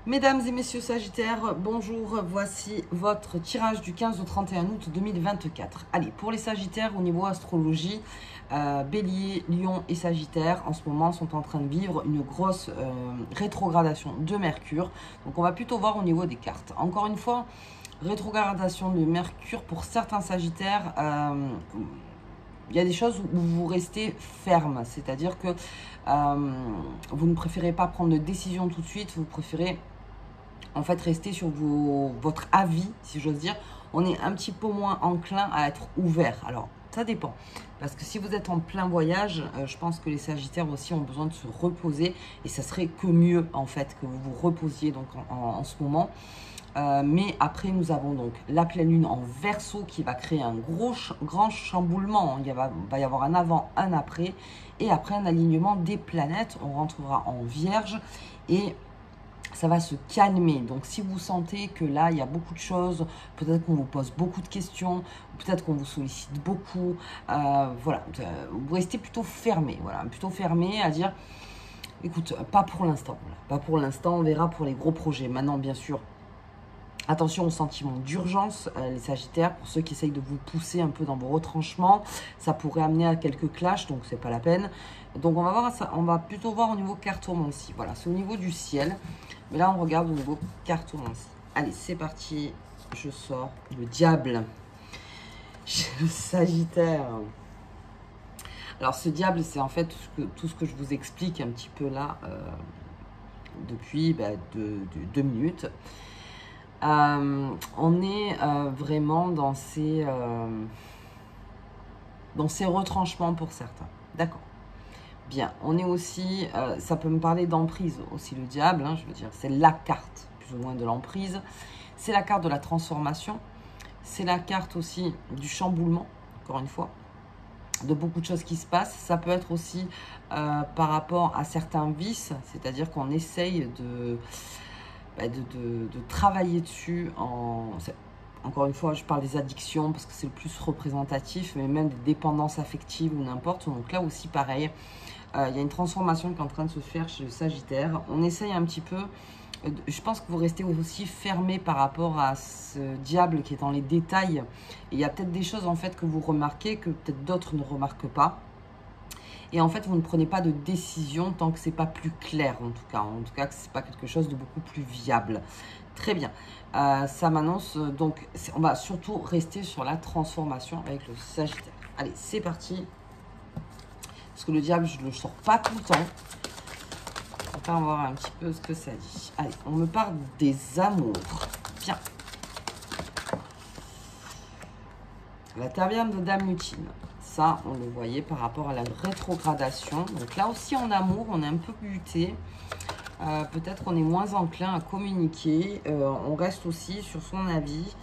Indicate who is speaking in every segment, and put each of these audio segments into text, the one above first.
Speaker 1: Mesdames et messieurs Sagittaires, bonjour, voici votre tirage du 15 au 31 août 2024. Allez, pour les Sagittaires, au niveau astrologie, Bélier, Lion et Sagittaire, en ce moment, sont en train de vivre une grosse rétrogradation de Mercure. Donc, on va plutôt voir au niveau des cartes. Encore une fois, rétrogradation de Mercure, pour certains Sagittaires, il y a des choses où vous restez ferme, c'est-à-dire que vous ne préférez pas prendre de décision tout de suite, vous préférez en fait rester sur votre avis, si j'ose dire. On est un petit peu moins enclin à être ouvert. Alors, ça dépend. Parce que si vous êtes en plein voyage, je pense que les Sagittaires aussi ont besoin de se reposer. Et ça serait que mieux, en fait, que vous vous reposiez donc en ce moment. Mais après, nous avons donc la pleine lune en Verseau qui va créer un grand chamboulement. Il va y avoir un avant, un après. Et après, un alignement des planètes. On rentrera en Vierge et ça va se calmer. Donc, si vous sentez que là, il y a beaucoup de choses, peut-être qu'on vous pose beaucoup de questions, peut-être qu'on vous sollicite beaucoup, voilà, vous restez plutôt fermé. Voilà, plutôt fermé à dire, écoute, pas pour l'instant. Voilà, pas pour l'instant, on verra pour les gros projets. Maintenant, bien sûr, attention aux sentiments d'urgence, les Sagittaires, pour ceux qui essayent de vous pousser un peu dans vos retranchements, ça pourrait amener à quelques clashs, donc c'est pas la peine. Donc on va voir ça, on va plutôt voir au niveau cartomancie. Voilà, c'est au niveau du ciel, mais là on regarde au niveau cartomancie. Allez, c'est parti, je sors le diable. Le Sagittaire. Alors ce diable, c'est en fait tout ce que je vous explique un petit peu là depuis 2 minutes. On est vraiment dans ces retranchements pour certains. D'accord. Bien. On est aussi, ça peut me parler d'emprise aussi, le diable. Hein, je veux dire, c'est la carte, plus ou moins, de l'emprise. C'est la carte de la transformation. C'est la carte aussi du chamboulement, encore une fois, de beaucoup de choses qui se passent. Ça peut être aussi par rapport à certains vices, c'est-à-dire qu'on essaye de travailler dessus. Encore une fois, je parle des addictions parce que c'est le plus représentatif, mais même des dépendances affectives ou n'importe. Donc là aussi, pareil, il y a une transformation qui est en train de se faire chez le Sagittaire. On essaye un petit peu. Je pense que vous restez aussi fermé par rapport à ce diable qui est dans les détails. Et il y a peut-être des choses en fait que vous remarquez que peut-être d'autres ne remarquent pas. Et en fait, vous ne prenez pas de décision tant que c'est pas plus clair, en tout cas. En tout cas, que c'est pas quelque chose de beaucoup plus viable. Très bien. Ça m'annonce, donc, on va surtout rester sur la transformation avec le Sagittaire. Allez, c'est parti. Parce que le diable, je ne le sors pas tout le temps. On va voir un petit peu ce que ça dit. Allez, on me parle des amours. Bien. La taverne de Dame Lutine. Ça, on le voyait par rapport à la rétrogradation. Donc là aussi, en amour, on est un peu buté. Peut-être qu'on est moins enclin à communiquer. On reste aussi sur son avis.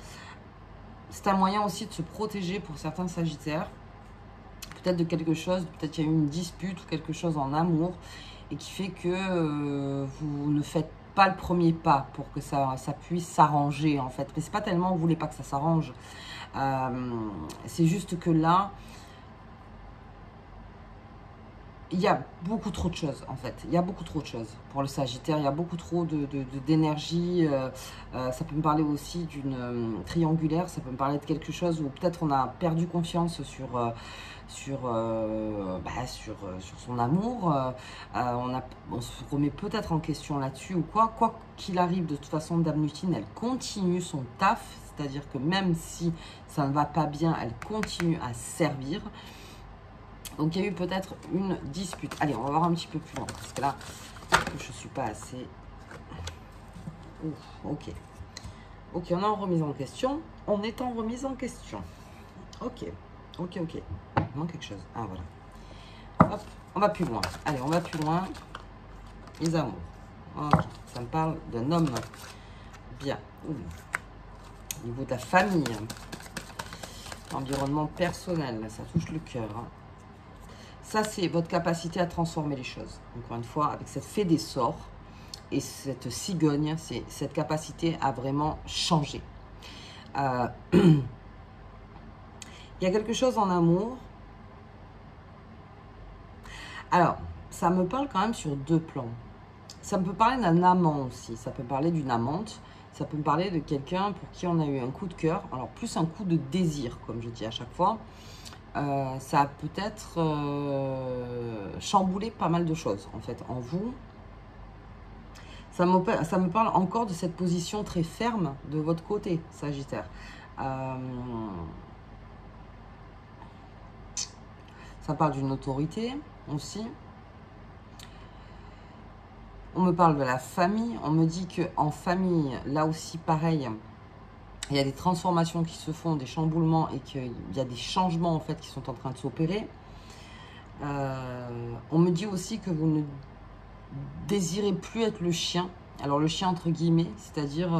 Speaker 1: C'est un moyen aussi de se protéger pour certains Sagittaires. Peut-être de quelque chose, peut-être qu'il y a eu une dispute ou quelque chose en amour et qui fait que vous ne faites pas le premier pas pour que ça puisse s'arranger en fait. Mais c'est pas tellement que vous voulez pas que ça s'arrange. C'est juste que là, il y a beaucoup trop de choses, en fait. Il y a beaucoup trop de choses pour le Sagittaire. Il y a beaucoup trop d'énergie. Ça peut me parler aussi d'une triangulaire. Ça peut me parler de quelque chose où peut-être on a perdu confiance sur son amour. On se remet peut-être en question là-dessus ou quoi. Quoi qu'il arrive, de toute façon, Dame Lutine, elle continue son taf. C'est-à-dire que même si ça ne va pas bien, elle continue à servir. Donc, il y a eu peut-être une dispute. Allez, on va voir un petit peu plus loin. Parce que là, je ne suis pas assez... Ouf, ok. Ok, on est en remise en question. On est en remise en question. Ok. Ok. Il manque quelque chose. Ah, voilà. Hop, on va plus loin. Allez, on va plus loin. Les amours. Ok, ça me parle d'un homme. Bien. Ouh. Au niveau de la famille. Environnement personnel. Ça touche le cœur. Hein. Ça, c'est votre capacité à transformer les choses. Encore une fois, avec cette fée des sorts et cette cigogne, c'est cette capacité à vraiment changer. Il y a quelque chose en amour. Alors, ça me parle quand même sur 2 plans. ça peut parler d'un amant aussi. Ça peut parler d'une amante. Ça peut me parler de quelqu'un pour qui on a eu un coup de cœur. Alors, plus un coup de désir, comme je dis à chaque fois. Ça a peut-être chamboulé pas mal de choses, en fait, en vous. Ça me parle encore de cette position très ferme de votre côté, Sagittaire. Ça parle d'une autorité aussi. On me parle de la famille. On me dit qu'en famille, là aussi, pareil, il y a des transformations qui se font, des chamboulements et qu'il y a des changements, en fait, qui sont en train de s'opérer. On me dit aussi que vous ne désirez plus être le chien. Alors, le chien, entre guillemets, c'est-à-dire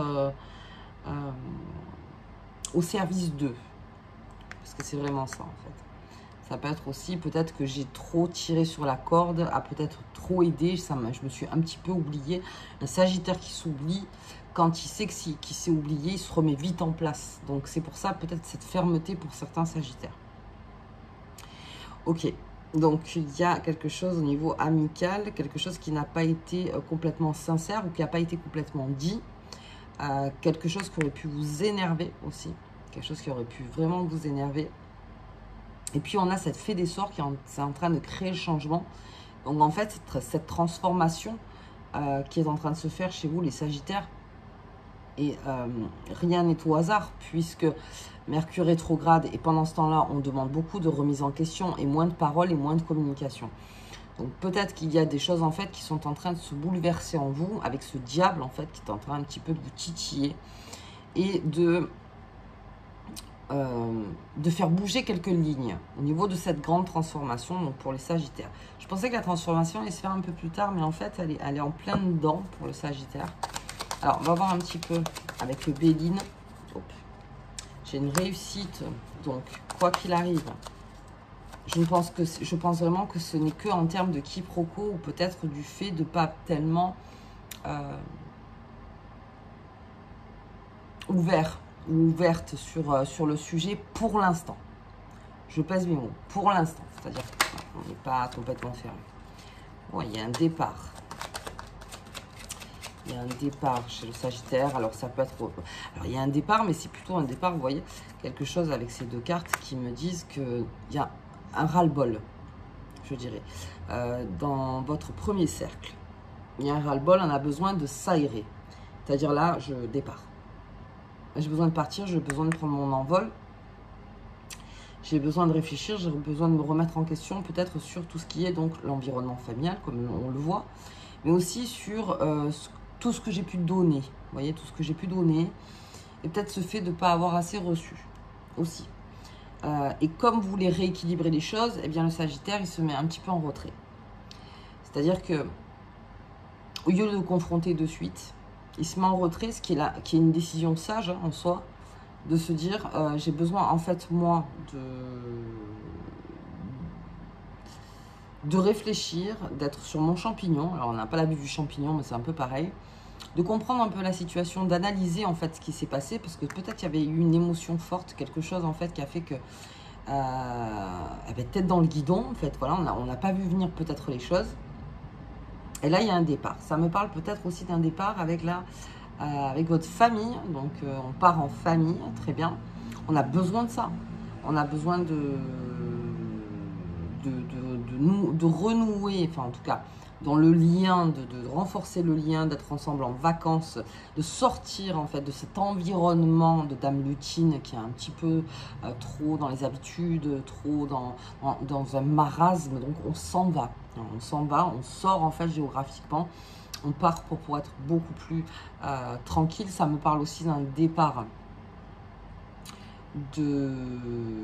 Speaker 1: au service d'eux. Parce que c'est vraiment ça, en fait. Ça peut être aussi, peut-être que j'ai trop tiré sur la corde, a peut-être trop aidé, je me suis un petit peu oubliée. Un Sagittaire qui s'oublie, quand il sait qu'il s'est oublié, il se remet vite en place. Donc c'est pour ça, peut-être cette fermeté pour certains Sagittaires. Ok, donc il y a quelque chose au niveau amical, quelque chose qui n'a pas été complètement sincère ou qui n'a pas été complètement dit. Quelque chose qui aurait pu vous énerver aussi. Quelque chose qui aurait pu vraiment vous énerver. Et puis, on a cette fée des sorts qui est en train de créer le changement. Donc, en fait, cette transformation qui est en train de se faire chez vous, les Sagittaires, et rien n'est au hasard, puisque Mercure rétrograde, et pendant ce temps-là, on demande beaucoup de remise en question, et moins de paroles, et moins de communication. Donc, peut-être qu'il y a des choses, en fait, qui sont en train de se bouleverser en vous, avec ce diable, en fait, qui est en train un petit peu de vous titiller, et de faire bouger quelques lignes au niveau de cette grande transformation, donc pour les Sagittaires. Je pensais que la transformation allait se faire un peu plus tard, mais en fait, elle est en plein dedans pour le Sagittaire. Alors, on va voir un petit peu avec le Béline. J'ai une réussite, donc, quoi qu'il arrive, je pense vraiment que ce n'est que en termes de quiproquo ou peut-être du fait de pas tellement ouverte sur le sujet pour l'instant. Je pèse mes mots, pour l'instant. C'est-à-dire qu'on n'est pas complètement fermé. Ouais, il y a un départ. Il y a un départ chez le Sagittaire. Alors, ça peut être... Alors, il y a un départ, mais c'est plutôt un départ, vous voyez, quelque chose avec ces deux cartes qui me disent qu'il y a un ras-le-bol, je dirais, dans votre premier cercle. Il y a un ras-le-bol, on a besoin de s'aérer. C'est-à-dire là, je départ. J'ai besoin de partir, j'ai besoin de prendre mon envol. J'ai besoin de réfléchir, j'ai besoin de me remettre en question, peut-être sur tout ce qui est donc l'environnement familial, comme on le voit, mais aussi sur tout ce que j'ai pu donner. Vous voyez, tout ce que j'ai pu donner, et peut-être ce fait de ne pas avoir assez reçu aussi. Et comme vous voulez rééquilibrer les choses, eh bien le Sagittaire, il se met un petit peu en retrait. C'est-à-dire que, au lieu de le confronter de suite, il se met en retrait, ce qui est une décision sage hein, en soi, de se dire, j'ai besoin en fait, moi, de réfléchir, d'être sur mon champignon. Alors, on n'a pas la vue du champignon, mais c'est un peu pareil. De comprendre un peu la situation, d'analyser en fait ce qui s'est passé, parce que peut-être qu'il y avait eu une émotion forte, quelque chose en fait qui a fait que elle avait tête dans le guidon, en fait, voilà, on n'a pas vu venir peut-être les choses. Et là, il y a un départ. Ça me parle peut-être aussi d'un départ avec avec votre famille. Donc, on part en famille, très bien. On a besoin de ça. On a besoin de renouer, enfin en tout cas, dans le lien, de renforcer le lien, d'être ensemble en vacances, de sortir en fait de cet environnement de Dame Lutine qui est un petit peu trop dans les habitudes, trop dans un marasme. Donc on s'en va, on sort en fait géographiquement, on part pour être beaucoup plus tranquille. Ça me parle aussi d'un départ de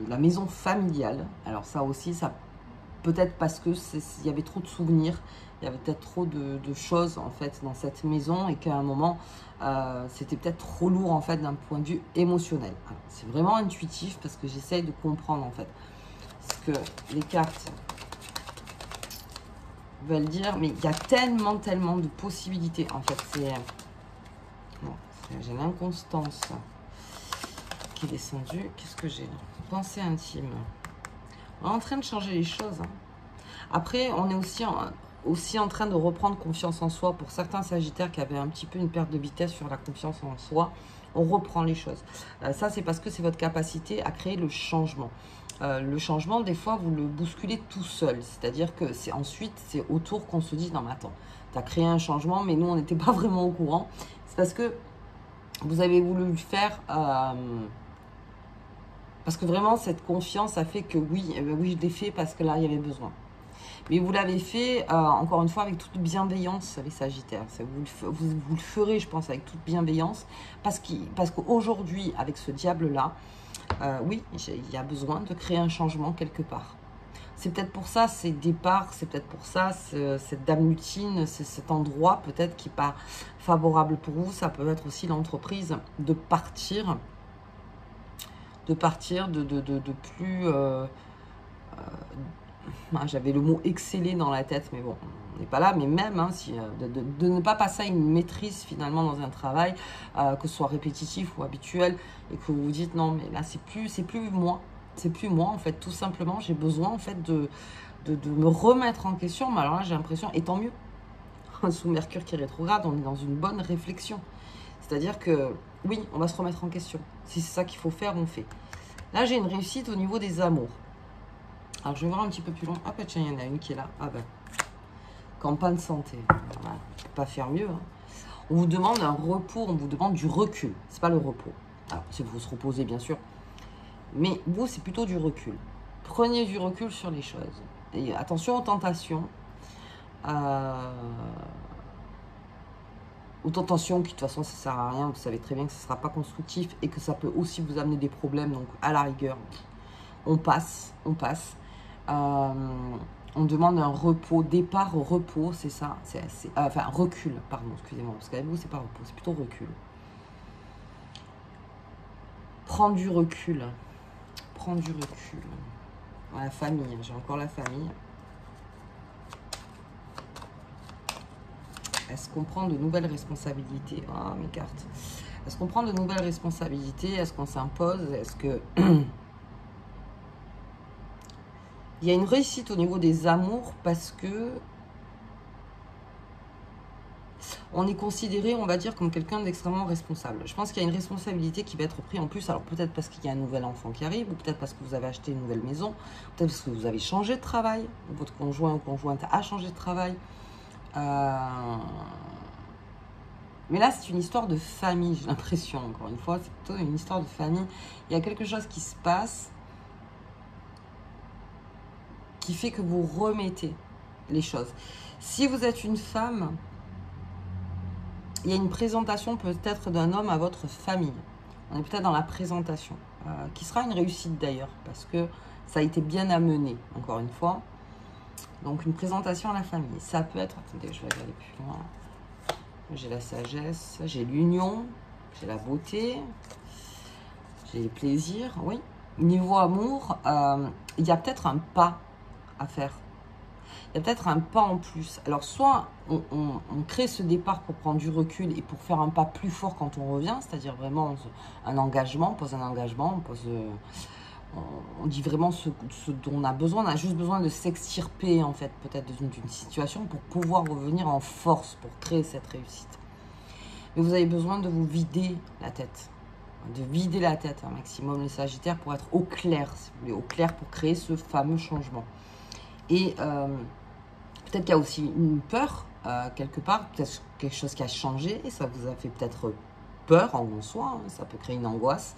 Speaker 1: la maison familiale. Alors ça aussi, ça peut-être parce que il y avait trop de souvenirs, il y avait peut-être trop de choses en fait dans cette maison et qu'à un moment c'était peut-être trop lourd en fait d'un point de vue émotionnel. C'est vraiment intuitif parce que j'essaye de comprendre en fait ce que les cartes veulent dire, mais il y a tellement de possibilités en fait. J'ai l'inconstance qui est descendue. Qu'est-ce que j'ai là? Pensée intime. On est en train de changer les choses. Hein. Après, on est aussi aussi en train de reprendre confiance en soi. Pour certains Sagittaires qui avaient un petit peu une perte de vitesse sur la confiance en soi, on reprend les choses. Ça, c'est parce que c'est votre capacité à créer le changement. Le changement, des fois, vous le bousculez tout seul. C'est-à-dire que ensuite, c'est autour qu'on se dit, non mais attends, tu as créé un changement, mais nous, on n'était pas vraiment au courant. C'est parce que vous avez voulu le faire... parce que vraiment, cette confiance a fait que oui, oui, je l'ai fait parce que là, il y avait besoin. Mais vous l'avez fait, encore une fois, avec toute bienveillance, les Sagittaires. Vous le ferez, je pense, avec toute bienveillance. Parce qu'aujourd'hui, avec ce diable-là, oui, il y a besoin de créer un changement quelque part. C'est peut-être pour ça, ces départs, c'est peut-être pour ça, cette dame lutine, c'est cet endroit peut-être qui n'est pas favorable pour vous. Ça peut être aussi l'entreprise de partir, de plus... j'avais le mot exceller dans la tête, mais bon, on n'est pas là. Mais même, hein, de ne pas passer à une maîtrise finalement dans un travail, que ce soit répétitif ou habituel, et que vous vous dites non, mais là c'est plus moi, c'est plus moi en fait. Tout simplement, j'ai besoin en fait de me remettre en question. Mais alors là, j'ai l'impression, et tant mieux. Sous Mercure qui est rétrograde, on est dans une bonne réflexion. C'est-à-dire que oui, on va se remettre en question. Si c'est ça qu'il faut faire, on fait. Là, j'ai une réussite au niveau des amours. Alors, je vais voir un petit peu plus loin. Ah, bah, tiens, il y en a une qui est là. Ah, ben. Campagne santé. Voilà. Je peux pas faire mieux. Hein. On vous demande un repos, on vous demande du recul. C'est pas le repos. Alors, il faut se reposer, bien sûr. Mais vous, c'est plutôt du recul. Prenez du recul sur les choses. Et attention aux tentations. Aux tentations qui, de toute façon, ça sert à rien. Vous savez très bien que ce ne sera pas constructif et que ça peut aussi vous amener des problèmes. Donc, à la rigueur, on passe. On demande un repos, départ au repos, c'est ça. Enfin, recul, pardon, excusez-moi. Parce qu'avec vous, c'est pas repos, c'est plutôt recul. Prendre du recul. Prendre du recul. La famille, j'ai encore la famille. Est-ce qu'on prend de nouvelles responsabilités? Ah, mes cartes. Est-ce qu'on prend de nouvelles responsabilités? Est-ce qu'on s'impose? Est-ce que... Il y a une réussite au niveau des amours parce que on est considéré, on va dire, comme quelqu'un d'extrêmement responsable. Je pense qu'il y a une responsabilité qui va être prise en plus. Alors peut-être parce qu'il y a un nouvel enfant qui arrive, ou peut-être parce que vous avez acheté une nouvelle maison, peut-être parce que vous avez changé de travail, ou votre conjoint ou conjointe a changé de travail. Mais là, c'est une histoire de famille, j'ai l'impression, encore une fois. C'est plutôt une histoire de famille. Il y a quelque chose qui se passe qui fait que vous remettez les choses. Si vous êtes une femme, il y a une présentation peut-être d'un homme à votre famille. On est peut-être dans la présentation, qui sera une réussite d'ailleurs, parce que ça a été bien amené, encore une fois. Donc une présentation à la famille. Ça peut être, attendez, je vais regarder plus loin. J'ai la sagesse, j'ai l'union, j'ai la beauté, j'ai les plaisirs, oui. Niveau amour, il y a peut-être un pas à faire. Il y a peut-être un pas en plus. Alors, soit on crée ce départ pour prendre du recul et pour faire un pas plus fort quand on revient, c'est-à-dire vraiment un engagement, on pose un engagement, on dit vraiment ce dont on a besoin. On a juste besoin de s'extirper, en fait, peut-être d'une situation pour pouvoir revenir en force, pour créer cette réussite. Mais vous avez besoin de vous vider la tête. De vider la tête un maximum, les Sagittaires, pour être au clair, si vous voulez, au clair pour créer ce fameux changement. Et peut-être qu'il y a aussi une peur, quelque part, peut-être quelque chose qui a changé, et ça vous a fait peut-être peur en soi, hein, ça peut créer une angoisse.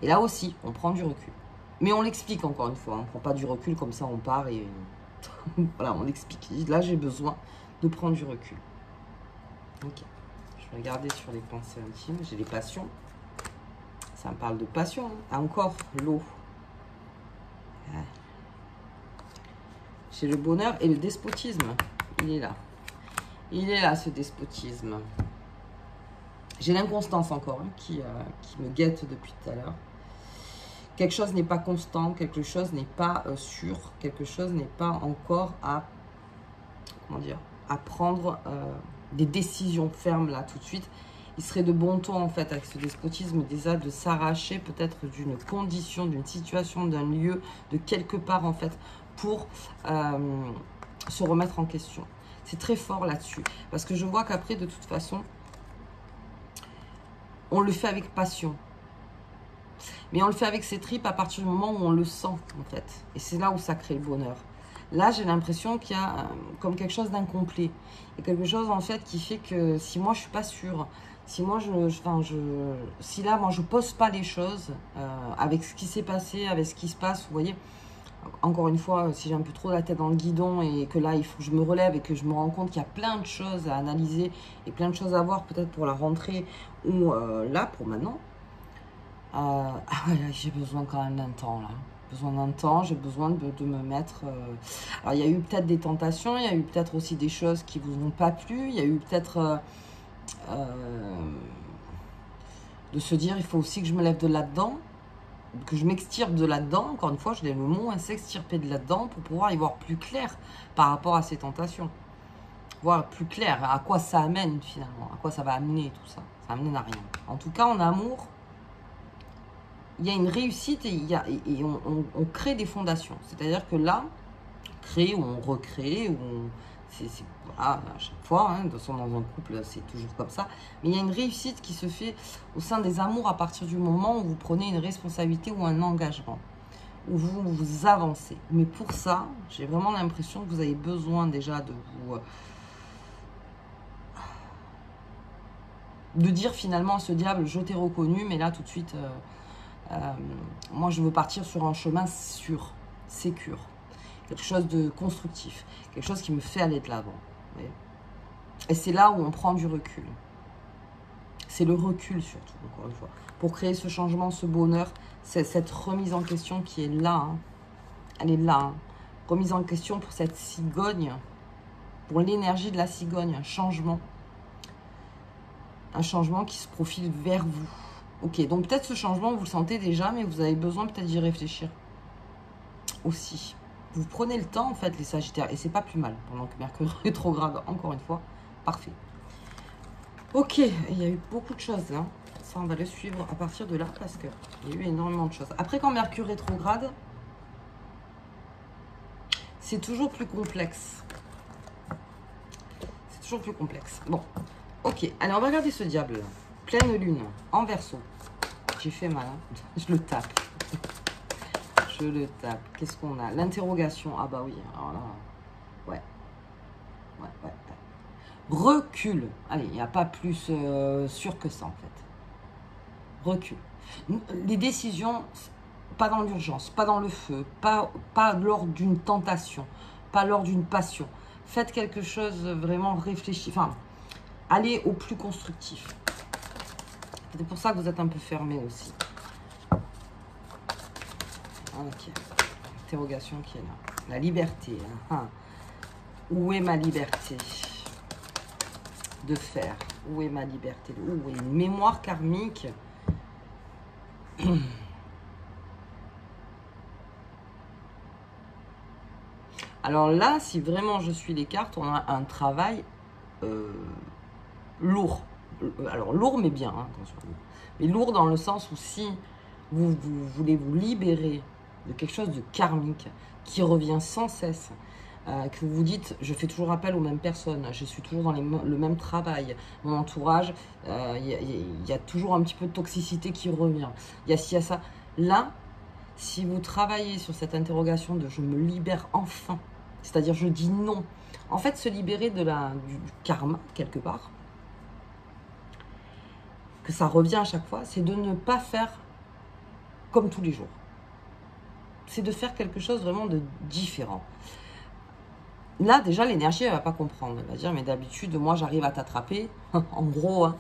Speaker 1: Et là aussi, on prend du recul. Mais on l'explique encore une fois, hein, on ne prend pas du recul comme ça, on part et voilà, on l'explique. Là, j'ai besoin de prendre du recul. Ok, je vais regarder sur les pensées intimes, j'ai les passions. Ça me parle de passion, hein. Ah, encore l'eau. Ouais. J'ai le bonheur et le despotisme. Il est là. Il est là, ce despotisme. J'ai l'inconstance encore, hein, qui me guette depuis tout à l'heure. Quelque chose n'est pas constant, quelque chose n'est pas sûr, quelque chose n'est pas encore à, comment dire, à prendre des décisions fermes là tout de suite. Il serait de bon ton en fait avec ce despotisme déjà de s'arracher peut-être d'une condition, d'une situation, d'un lieu, de quelque part en fait, pour se remettre en question. C'est très fort là-dessus. Parce que je vois qu'après, de toute façon, on le fait avec passion. Mais on le fait avec ses tripes à partir du moment où on le sent, en fait. Et c'est là où ça crée le bonheur. Là, j'ai l'impression qu'il y a comme quelque chose d'incomplet. Il y a quelque chose, en fait, qui fait que si moi, je suis pas sûre, si moi, si là, moi, je pose pas les choses avec ce qui s'est passé, avec ce qui se passe, vous voyez, encore une fois, si j'ai un peu trop la tête dans le guidon et que là, il faut que je me relève et que je me rends compte qu'il y a plein de choses à analyser et plein de choses à voir, peut-être pour la rentrée ou là, pour maintenant, j'ai besoin quand même d'un temps, là. Besoin d'un temps, j'ai besoin de me mettre... Alors, il y a eu peut-être des tentations, il y a eu peut-être aussi des choses qui vous ont pas plu, il y a eu peut-être... de se dire, il faut aussi que je me lève de là-dedans, que je m'extirpe de là-dedans, encore une fois, je lève le mot, hein, s'extirper de là-dedans pour pouvoir y voir plus clair par rapport à ces tentations. Voir plus clair à quoi ça amène finalement, à quoi ça va amener tout ça. Ça amène à rien. En tout cas, en amour, il y a une réussite et, on crée des fondations. C'est-à-dire que là, on crée ou on recrée, ou voilà, à chaque fois, hein, de toute façon, dans un couple, c'est toujours comme ça. Mais il y a une réussite qui se fait au sein des amours à partir du moment où vous prenez une responsabilité ou un engagement, où vous avancez. Mais pour ça, j'ai vraiment l'impression que vous avez besoin déjà de vous... de dire finalement à ce diable, je t'ai reconnu, mais là, tout de suite, moi, je veux partir sur un chemin sûr, sécure. Quelque chose de constructif, quelque chose qui me fait aller de l'avant. Et c'est là où on prend du recul. C'est le recul surtout, encore une fois. Pour créer ce changement, ce bonheur, c'est cette remise en question qui est là. Hein. Elle est là. Hein. Remise en question pour cette cigogne, pour l'énergie de la cigogne, un changement. Un changement qui se profile vers vous. Ok, donc peut-être ce changement, vous le sentez déjà, mais vous avez besoin peut-être d'y réfléchir aussi. Vous prenez le temps, en fait, les Sagittaires, et c'est pas plus mal, pendant que Mercure rétrograde, encore une fois, parfait. Ok, il y a eu beaucoup de choses, hein. Ça, on va le suivre à partir de là, parce qu'il y a eu énormément de choses. Après, quand Mercure rétrograde, c'est toujours plus complexe. C'est toujours plus complexe. Bon, ok, allez, on va regarder ce diable, là. Pleine lune, en Verseau. J'ai fait mal, hein. Je le tape. Je le tape. Qu'est-ce qu'on a? L'interrogation. Ah bah oui. Alors là, ouais. Ouais. Recul. Allez, il n'y a pas plus sûr que ça, en fait. Recul. Les décisions, pas dans l'urgence, pas dans le feu, pas lors d'une tentation, pas lors d'une passion. Faites quelque chose vraiment réfléchi. Enfin, allez au plus constructif. C'est pour ça que vous êtes un peu fermé aussi. Ok. Interrogation qui est là. La liberté. Hein. Où est ma liberté de faire? Où est ma liberté? Où est une mémoire karmique? Alors là, si vraiment je suis les cartes, on a un travail lourd. Alors lourd mais bien, hein, attention. Mais lourd dans le sens où si vous voulez vous libérer de quelque chose de karmique qui revient sans cesse, que vous vous dites, je fais toujours appel aux mêmes personnes, je suis toujours dans le même travail, mon entourage, y a toujours un petit peu de toxicité qui revient, il y a ci, il y a ça. Là, si vous travaillez sur cette interrogation de je me libère enfin, c'est-à-dire je dis non, en fait se libérer de du karma quelque part, que ça revient à chaque fois, c'est de ne pas faire comme tous les jours. C'est de faire quelque chose vraiment de différent. Là, déjà, l'énergie, elle ne va pas comprendre. Elle va dire, mais d'habitude, moi, j'arrive à t'attraper, en gros, hein,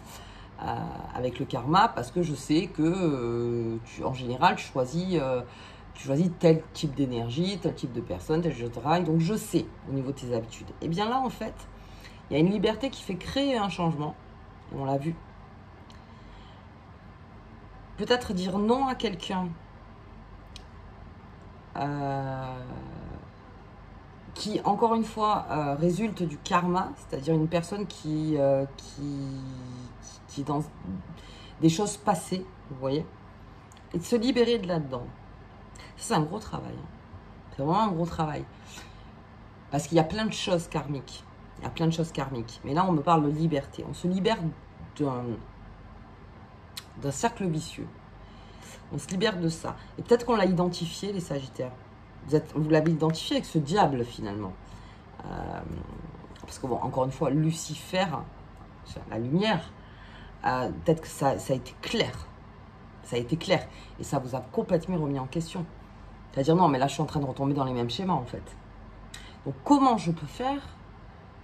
Speaker 1: avec le karma, parce que je sais que, en général, tu choisis tel type d'énergie, tel type de personne, tel type de travail. Donc, je sais au niveau de tes habitudes. Et bien là, en fait, il y a une liberté qui fait créer un changement. Et on l'a vu. Peut-être dire non à quelqu'un qui, encore une fois, résulte du karma, c'est-à-dire une personne qui est dans des choses passées, vous voyez, et de se libérer de là-dedans. C'est un gros travail. Hein. C'est vraiment un gros travail. Parce qu'il y a plein de choses karmiques. Il y a plein de choses karmiques. Mais là, on me parle de liberté. On se libère d'un cercle vicieux. On se libère de ça. Et peut-être qu'on l'a identifié, les Sagittaires. Vous l'avez identifié avec ce diable, finalement. Parce que, bon, encore une fois, Lucifer, la lumière, peut-être que ça a été clair. Ça a été clair. Et ça vous a complètement remis en question. C'est-à-dire, non, mais là, je suis en train de retomber dans les mêmes schémas, en fait. Donc, comment je peux faire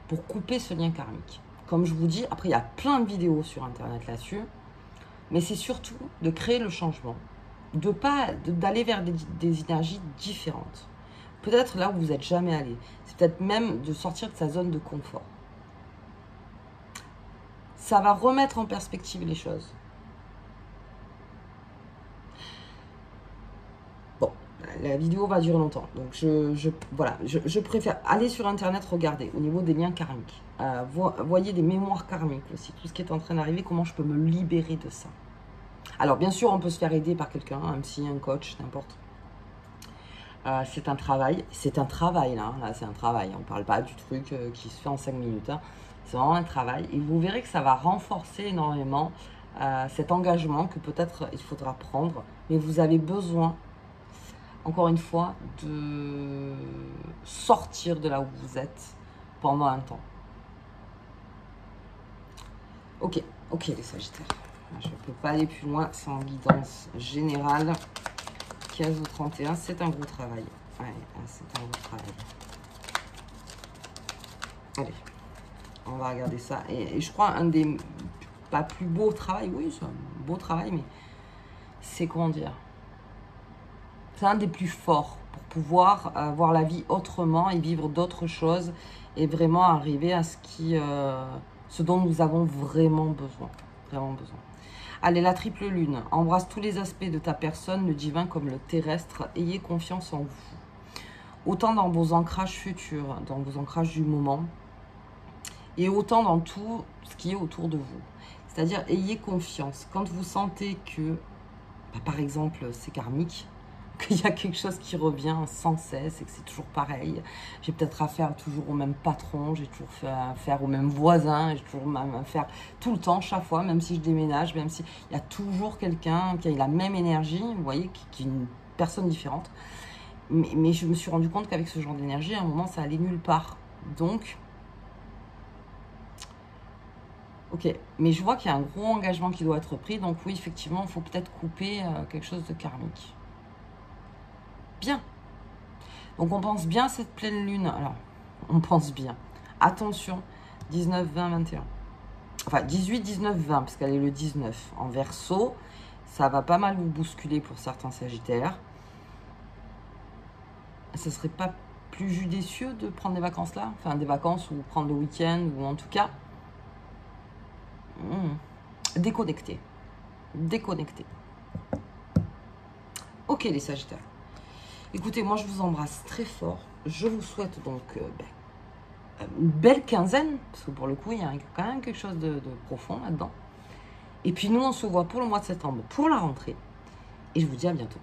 Speaker 1: pour couper ce lien karmique? Comme je vous dis, après, il y a plein de vidéos sur Internet là-dessus. Mais c'est surtout de créer le changement. D'aller vers des énergies différentes. Peut-être là où vous n'êtes jamais allé. C'est peut-être même de sortir de sa zone de confort. Ça va remettre en perspective les choses. Bon, la vidéo va durer longtemps. Donc, voilà, je préfère aller sur Internet, regarder au niveau des liens karmiques. Voyez des mémoires karmiques aussi. Tout ce qui est en train d'arriver, comment je peux me libérer de ça. Alors, bien sûr, on peut se faire aider par quelqu'un, un psy, un coach, n'importe. C'est un travail. C'est un travail, là. Là, c'est un travail. On ne parle pas du truc qui se fait en 5 minutes. Hein. C'est vraiment un travail. Et vous verrez que ça va renforcer énormément cet engagement que peut-être il faudra prendre. Mais vous avez besoin, encore une fois, de sortir de là où vous êtes pendant un temps. Ok, les Sagittaires. Je ne peux pas aller plus loin sans guidance générale. 15 au 31, c'est un gros travail. Ouais, c'est un gros travail. Allez, on va regarder ça. Et je crois un des pas plus beaux travails, oui, c'est un beau travail, mais c'est comment dire? C'est un des plus forts pour pouvoir voir la vie autrement et vivre d'autres choses et vraiment arriver à ce dont nous avons vraiment besoin. Vraiment besoin. Allez, la triple lune. Embrasse tous les aspects de ta personne, le divin comme le terrestre. Ayez confiance en vous. Autant dans vos ancrages futurs, dans vos ancrages du moment, et autant dans tout ce qui est autour de vous. C'est-à-dire, ayez confiance. Quand vous sentez que, par exemple, c'est karmique, qu'il y a quelque chose qui revient sans cesse et que c'est toujours pareil. J'ai peut-être affaire toujours au même patron, j'ai toujours affaire au même voisin, j'ai toujours affaire tout le temps, chaque fois, même si je déménage, même si il y a toujours quelqu'un qui a la même énergie, vous voyez, qui est une personne différente. Mais je me suis rendu compte qu'avec ce genre d'énergie, à un moment, ça allait nulle part. Donc, ok, mais je vois qu'il y a un gros engagement qui doit être pris. Donc oui, effectivement, il faut peut-être couper quelque chose de karmique. Bien. Donc on pense bien à cette pleine lune. Alors, on pense bien. Attention, 19, 20, 21. Enfin, 18, 19, 20, parce qu'elle est le 19. En Verseau, ça va pas mal vous bousculer pour certains Sagittaires. Ce serait pas plus judicieux de prendre des vacances là? Enfin, des vacances ou prendre le week-end, ou en tout cas, déconnecter. Déconnecter. Ok, les Sagittaires. Écoutez, moi, je vous embrasse très fort. Je vous souhaite donc une belle quinzaine, parce que pour le coup, il y a quand même quelque chose de profond là-dedans. Et puis, nous, on se voit pour le mois de septembre, pour la rentrée. Et je vous dis à bientôt.